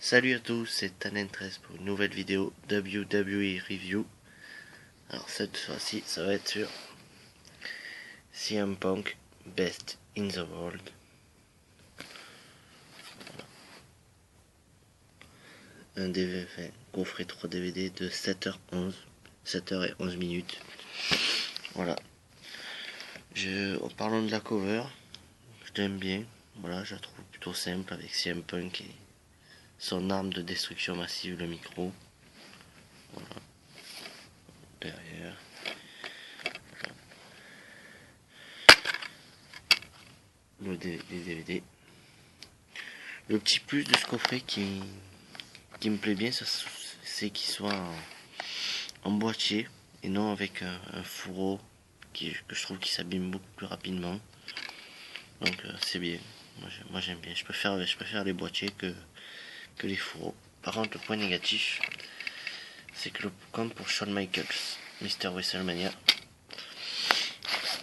Salut à tous, c'est Talent13 pour une nouvelle vidéo WWE Review. Alors cette fois-ci, ça va être sur CM Punk Best in the World. Un DVD, coffret 3 DVD de 7h11, 7h11 minutes. Voilà. En parlant de la cover, je l'aime bien. Voilà, je la trouve plutôt simple avec CM Punk et son arme de destruction massive, le micro. Voilà. Derrière. Les DVD. Le petit plus de ce coffret qui me plaît bien, c'est qu'il soit en boîtier et non avec un fourreau que je trouve qui s'abîme beaucoup plus rapidement. Donc c'est bien. Moi j'aime bien. Je préfère les boîtiers que les fourreaux. Par contre, le point négatif, c'est que comme pour Shawn Michaels, Mr. WrestleMania,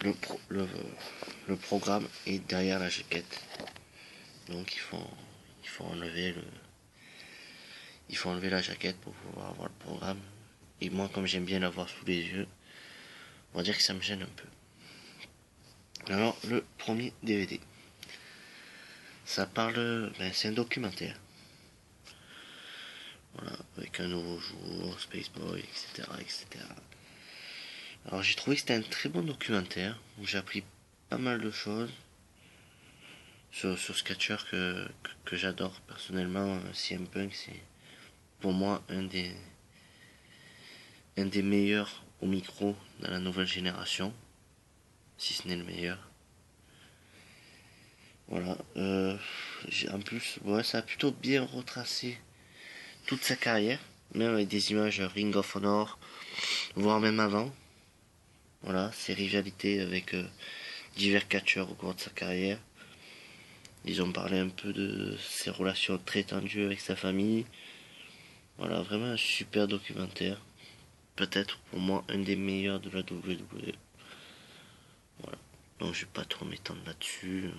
le programme est derrière la jaquette. Donc il faut enlever la jaquette pour pouvoir avoir le programme. Et moi, comme j'aime bien l'avoir sous les yeux, on va dire que ça me gêne un peu. Alors, le premier DVD. Ça parle, c'est un documentaire. Voilà, avec un nouveau jour, Space Boy, etc., etc. Alors, j'ai trouvé que c'était un très bon documentaire, où j'ai appris pas mal de choses sur ce catcheur que j'adore personnellement. CM Punk, c'est pour moi un des meilleurs au micro dans la nouvelle génération, si ce n'est le meilleur. Voilà. En plus, ouais, ça a plutôt bien retracé toute sa carrière, même avec des images Ring of Honor, voire même avant. Voilà, ses rivalités avec divers catcheurs au cours de sa carrière. Ils ont parlé un peu de ses relations très tendues avec sa famille. Voilà, vraiment un super documentaire. Peut-être pour moi un des meilleurs de la WWE. Voilà. Donc je vais pas trop m'étendre là-dessus.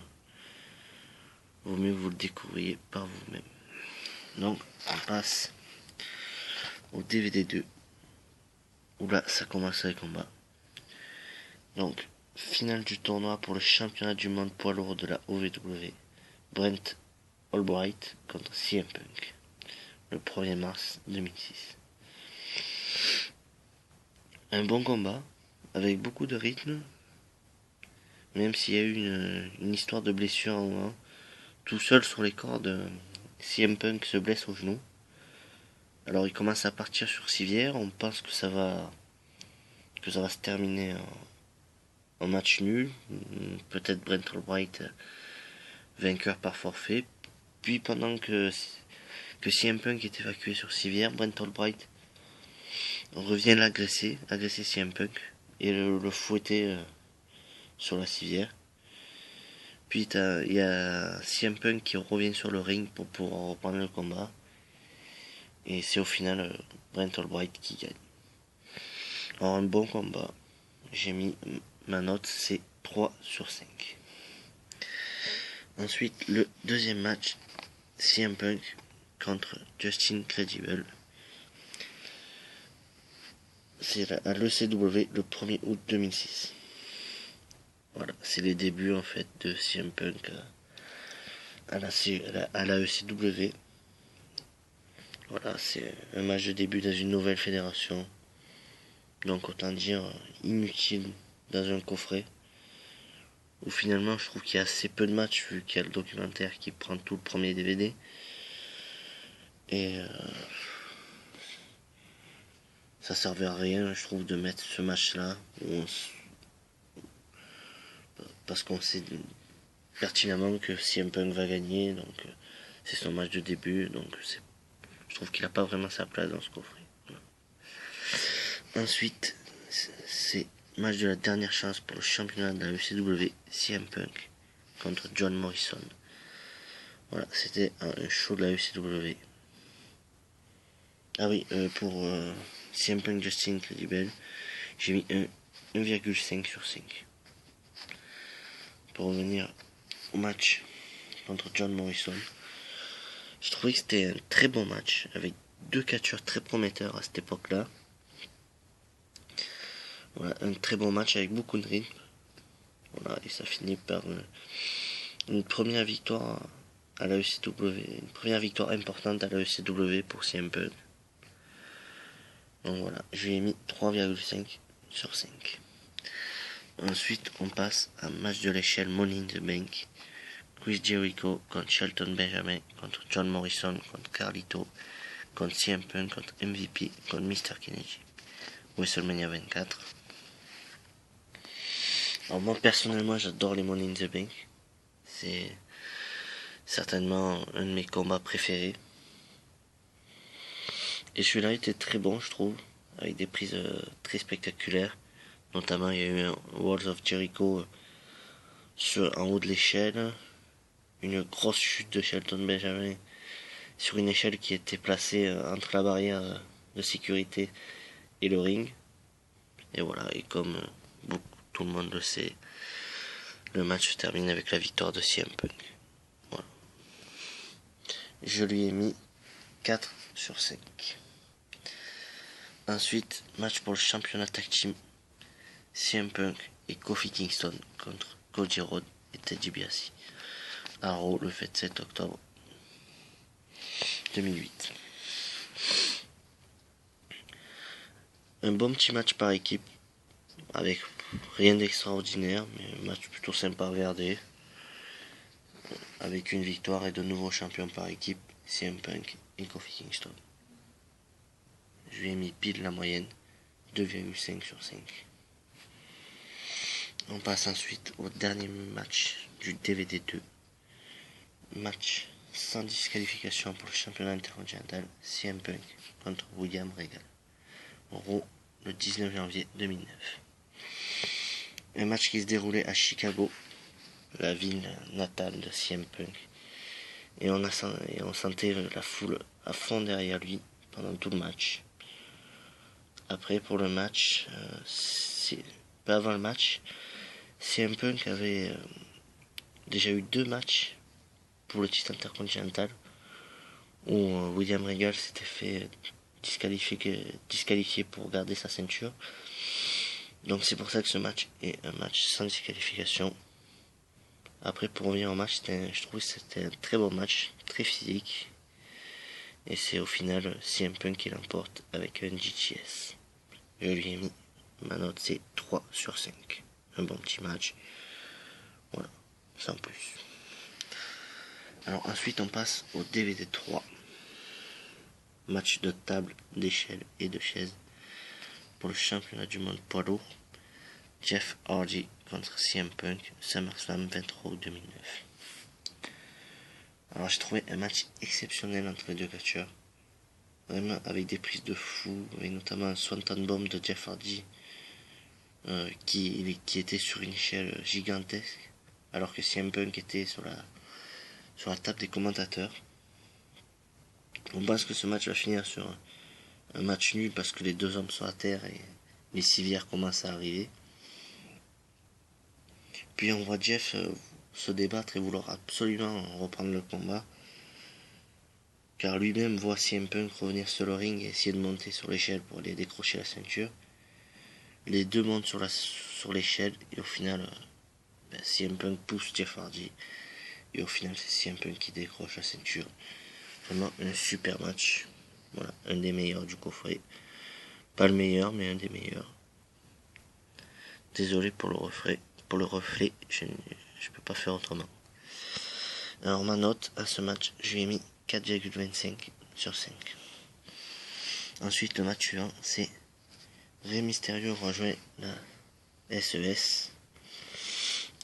Vaut mieux que vous le découvriez par vous-même. Donc on passe au DVD 2. Où là ça commence les combats. Donc, finale du tournoi pour le championnat du monde poids lourd de la OVW. Brent Albright contre CM Punk. Le 1er mars 2006. Un bon combat, avec beaucoup de rythme. Même s'il y a eu une histoire de blessure à un moment. Tout seul sur les cordes, CM Punk se blesse au genou. Alors il commence à partir sur civière. On pense que ça va se terminer en match nul. Peut-être Brent Albright vainqueur par forfait. Puis pendant que CM Punk est évacué sur civière, Brent Albright revient agresser CM Punk et le fouetter sur la civière. Puis il y a CM Punk qui revient sur le ring pour pouvoir reprendre le combat. Et c'est au final Brent Albright qui gagne. Alors un bon combat. J'ai mis ma note, c'est 3 sur 5. Ensuite, le deuxième match, CM Punk contre Justin Credible. C'est à l'ECW le 1er août 2006. Voilà, c'est les débuts en fait de CM Punk à la ECW. Voilà, c'est un match de début dans une nouvelle fédération. Donc autant dire inutile dans un coffret. Où finalement je trouve qu'il y a assez peu de matchs vu qu'il y a le documentaire qui prend tout le premier DVD. Et ça servait à rien je trouve de mettre ce match là. Parce qu'on sait pertinemment que CM Punk va gagner. Donc c'est son match de début. Donc je trouve qu'il n'a pas vraiment sa place dans ce coffret. Ensuite, c'est match de la dernière chance pour le championnat de la ECW, CM Punk contre John Morrison. Voilà, c'était un show de la ECW. Ah oui, pour CM Punk Justin Credible, j'ai mis 1,5 sur 5. Pour revenir au match contre John Morrison, Je trouvais que c'était un très bon match, avec deux catcheurs très prometteurs à cette époque-là. Voilà, un très bon match avec beaucoup de rythme. Voilà, et ça finit par une première victoire à la ECW, une première victoire importante à la ECW pour CM Punk. Donc voilà, je lui ai mis 3,5 sur 5. Ensuite, on passe à un match de l'échelle Money in the Bank. Chris Jericho contre Shelton Benjamin, contre John Morrison, contre Carlito, contre CM Punk, contre MVP, contre Mr. Kennedy. WrestleMania 24. Alors moi personnellement j'adore les Money in the Bank. C'est certainement un de mes combats préférés. Et celui-là était très bon je trouve, avec des prises très spectaculaires. Notamment il y a eu un Walls of Jericho en haut de l'échelle. Une grosse chute de Shelton Benjamin sur une échelle qui était placée entre la barrière de sécurité et le ring. Et voilà, et comme tout le monde le sait, le match se termine avec la victoire de CM Punk. Voilà. Je lui ai mis 4 sur 5. Ensuite, match pour le championnat tag team. CM Punk et Kofi Kingston contre Cody Rhodes et Ted DiBiase. À Raw le 27 octobre 2008. Un bon petit match par équipe, avec rien d'extraordinaire, mais un match plutôt sympa à regarder. Avec une victoire et de nouveaux champions par équipe, CM Punk et Kofi Kingston. Je lui ai mis pile la moyenne, 2,5 sur 5. On passe ensuite au dernier match du DVD 2. Match sans disqualification pour le championnat intercontinental, CM Punk contre William Regal. Raw le 19 janvier 2009. Un match qui se déroulait à Chicago, la ville natale de CM Punk. Et on sentait la foule à fond derrière lui pendant tout le match. Après, pour le match, pas avant le match, CM Punk avait déjà eu 2 matchs pour le titre intercontinental où William Regal s'était fait disqualifier pour garder sa ceinture. Donc c'est pour ça que ce match est un match sans disqualification. Après, pour revenir au match, je trouve que c'était un très bon match, très physique. Et c'est au final CM Punk qui l'emporte avec un GTS. Je lui ai mis, ma note c'est 3 sur 5. Un bon petit match. Voilà, sans plus. Alors ensuite on passe au DVD 3. Match de table, d'échelle et de chaise pour le championnat du monde poids lourd. Jeff Hardy contre CM Punk, SummerSlam 23 août 2009. Alors j'ai trouvé un match exceptionnel entre les deux catcheurs. Vraiment avec des prises de fou, avec notamment un Swanton Bomb de Jeff Hardy qui était sur une échelle gigantesque, alors que CM Punk était sur la table des commentateurs. On pense que ce match va finir sur un match nul parce que les deux hommes sont à terre et les civières commencent à arriver. Puis on voit Jeff se débattre et vouloir absolument reprendre le combat, car lui-même voit CM Punk revenir sur le ring et essayer de monter sur l'échelle pour aller décrocher la ceinture. Les deux montent sur l'échelle et au final CM Punk pousse Jeff Hardy et au final c'est CM Punk qui décroche la ceinture. Vraiment un super match. Voilà, un des meilleurs du coffret. Pas le meilleur mais un des meilleurs. Désolé pour le reflet, je peux pas faire autrement. Alors ma note à ce match, je lui ai mis 4,25 sur 5. Ensuite le match suivant, c'est Rey Mysterio rejoint la SES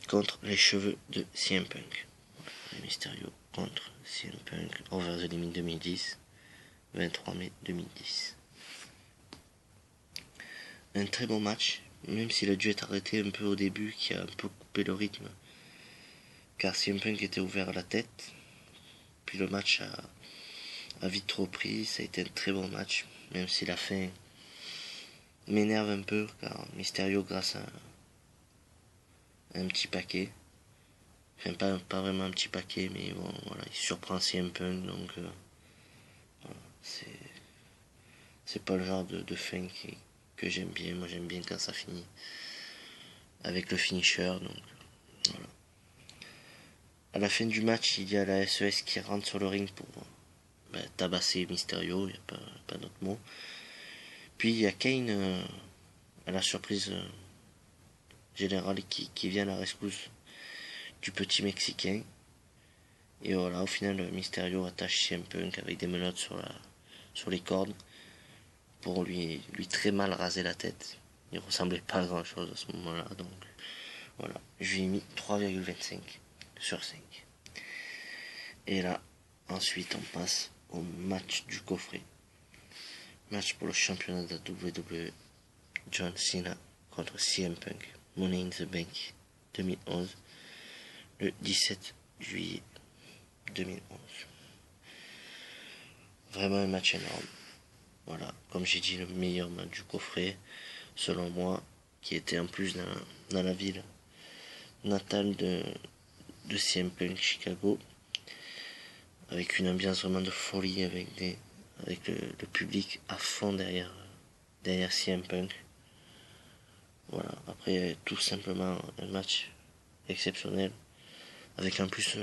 contre les cheveux de CM Punk. Rey Mysterio contre CM Punk Over the Limit 2010, 23 mai 2010. Un très bon match, même si le dû être arrêté un peu au début, qui a un peu coupé le rythme, car CM Punk était ouvert à la tête. Puis le match a vite repris, ça a été un très bon match, même si la fin m'énerve un peu, car Mysterio, grâce à un petit paquet, Enfin, pas vraiment un petit paquet, mais bon, voilà, il surprend CM Punk, donc voilà, c'est pas le genre de fin que j'aime bien. Moi, j'aime bien quand ça finit avec le finisher, donc voilà. À la fin du match, il y a la SES qui rentre sur le ring pour tabasser Mysterio, il n'y a pas d'autre mot. Puis il y a Kane, à la surprise générale, qui vient à la rescousse du petit Mexicain. Et voilà, au final, Mysterio attache CM Punk avec des menottes sur les cordes pour lui très mal raser la tête. Il ressemblait pas à grand chose à ce moment-là, donc voilà, je lui ai mis 3,25 sur 5. Et là, ensuite, on passe au match du coffret. Match pour le championnat de la WWE. John Cena contre CM Punk. Money in the Bank 2011. Le 17 juillet 2011. Vraiment un match énorme. Voilà, comme j'ai dit, le meilleur match du coffret, selon moi, qui était en plus dans la ville natale de CM Punk, Chicago, avec une ambiance vraiment de folie, avec le public à fond derrière CM Punk. Voilà, après tout simplement un match exceptionnel, avec en plus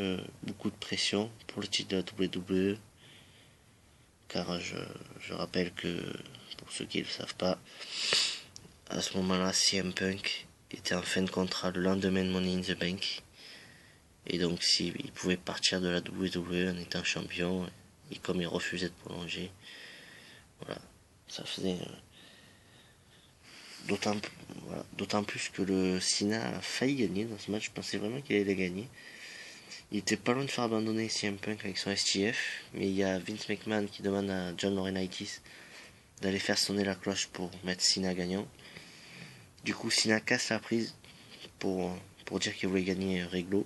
beaucoup de pression pour le titre de la WWE, car je rappelle que, pour ceux qui ne le savent pas, à ce moment-là, CM Punk était en fin de contrat le lendemain de Money in the Bank, et donc s'il pouvait partir de la WWE en étant champion, et comme il refusait de prolonger, voilà, ça faisait d'autant plus que le Cena a failli gagner dans ce match. Je pensais vraiment qu'il allait gagner. Il était pas loin de faire abandonner CM Punk avec son STF, mais il y a Vince McMahon qui demande à John Laurinaitis d'aller faire sonner la cloche pour mettre Cena gagnant. Du coup, Cena casse la prise pour dire qu'il voulait gagner réglo,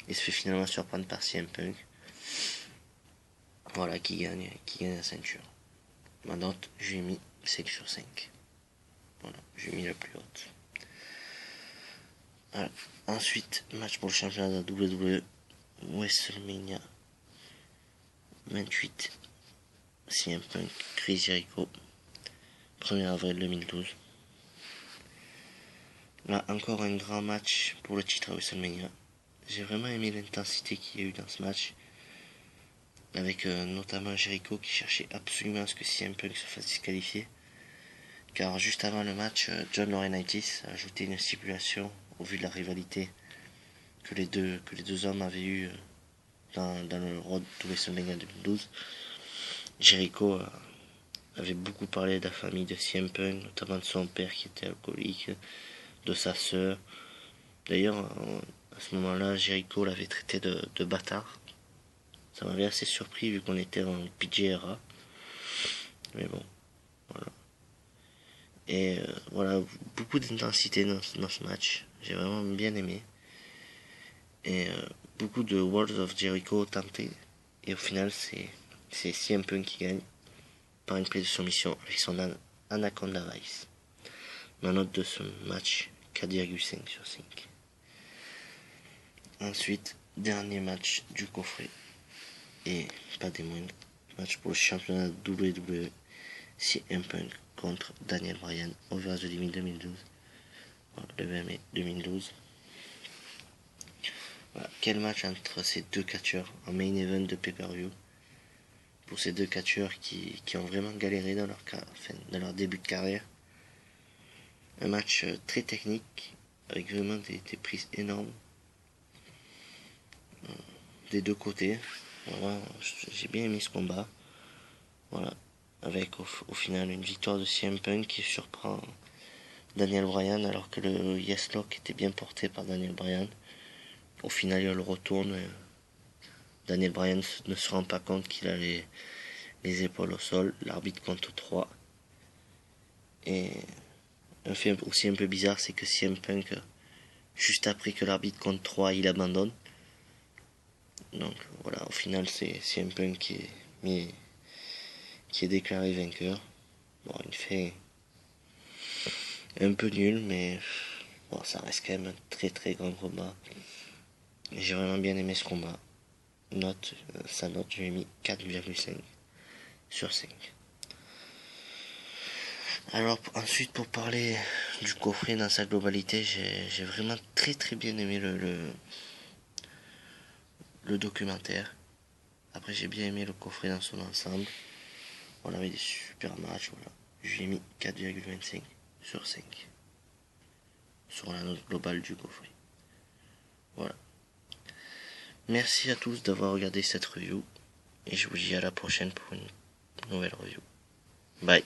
et se fait finalement surprendre par CM Punk. Voilà, qui gagne la ceinture. Ma note, je lui ai mis 5 sur 5. Voilà, j'ai mis la plus haute. Voilà. Ensuite, match pour le championnat de la WWE, WrestleMania 28, CM Punk, Chris Jericho, 1er avril 2012. Là, encore un grand match pour le titre à WrestleMania. J'ai vraiment aimé l'intensité qu'il y a eu dans ce match, avec notamment Jericho qui cherchait absolument à ce que CM Punk se fasse disqualifier, car juste avant le match, John Laurinaitis a ajouté une stipulation au vu de la rivalité que les deux hommes avaient eu dans le Road to WrestleMania 2012. Jericho avait beaucoup parlé de la famille de CM Punk, notamment de son père qui était alcoolique, de sa sœur. D'ailleurs, à ce moment-là, Jericho l'avait traité de bâtard. Ça m'avait assez surpris vu qu'on était en PG-era. Mais bon, voilà. Et voilà, beaucoup d'intensité dans ce match. J'ai vraiment bien aimé. Et beaucoup de Words of Jericho tentés. Et au final, c'est CM Punk qui gagne par une prise de soumission avec son Anaconda Vice. Ma note de ce match, 4,5 sur 5. Ensuite, dernier match du coffret. Et pas des moindres. Match pour le championnat WWE. CM Punk contre Daniel Bryan, Over the Limit 2012. Voilà, le 20 mai 2012. Voilà, quel match entre ces deux catcheurs en main event de pay-per-view. Pour ces deux catcheurs qui ont vraiment galéré dans leur début de carrière. Un match très technique, avec vraiment des prises énormes des deux côtés. Voilà, j'ai bien aimé ce combat. Voilà, avec au final une victoire de CM Punk qui surprend Daniel Bryan, alors que le Yes Lock était bien porté par Daniel Bryan. Au final, il le retourne. Daniel Bryan ne se rend pas compte qu'il a les épaules au sol. L'arbitre compte 3. Et un fait aussi un peu bizarre, c'est que CM Punk, juste après que l'arbitre compte 3, il abandonne. Donc voilà, au final, c'est CM Punk qui est déclaré vainqueur. Bon, il fait un peu nul, mais bon, ça reste quand même un très très grand combat. J'ai vraiment bien aimé ce combat. Sa note, je lui ai mis 4,5 sur 5. Alors ensuite, pour parler du coffret dans sa globalité, j'ai vraiment très bien aimé le documentaire. Après, j'ai bien aimé le coffret dans son ensemble. On avait des super matchs, voilà. Je lui ai mis 4,25 sur 5 sur la note globale du coffret. Voilà. Merci à tous d'avoir regardé cette review et je vous dis à la prochaine pour une nouvelle review. Bye.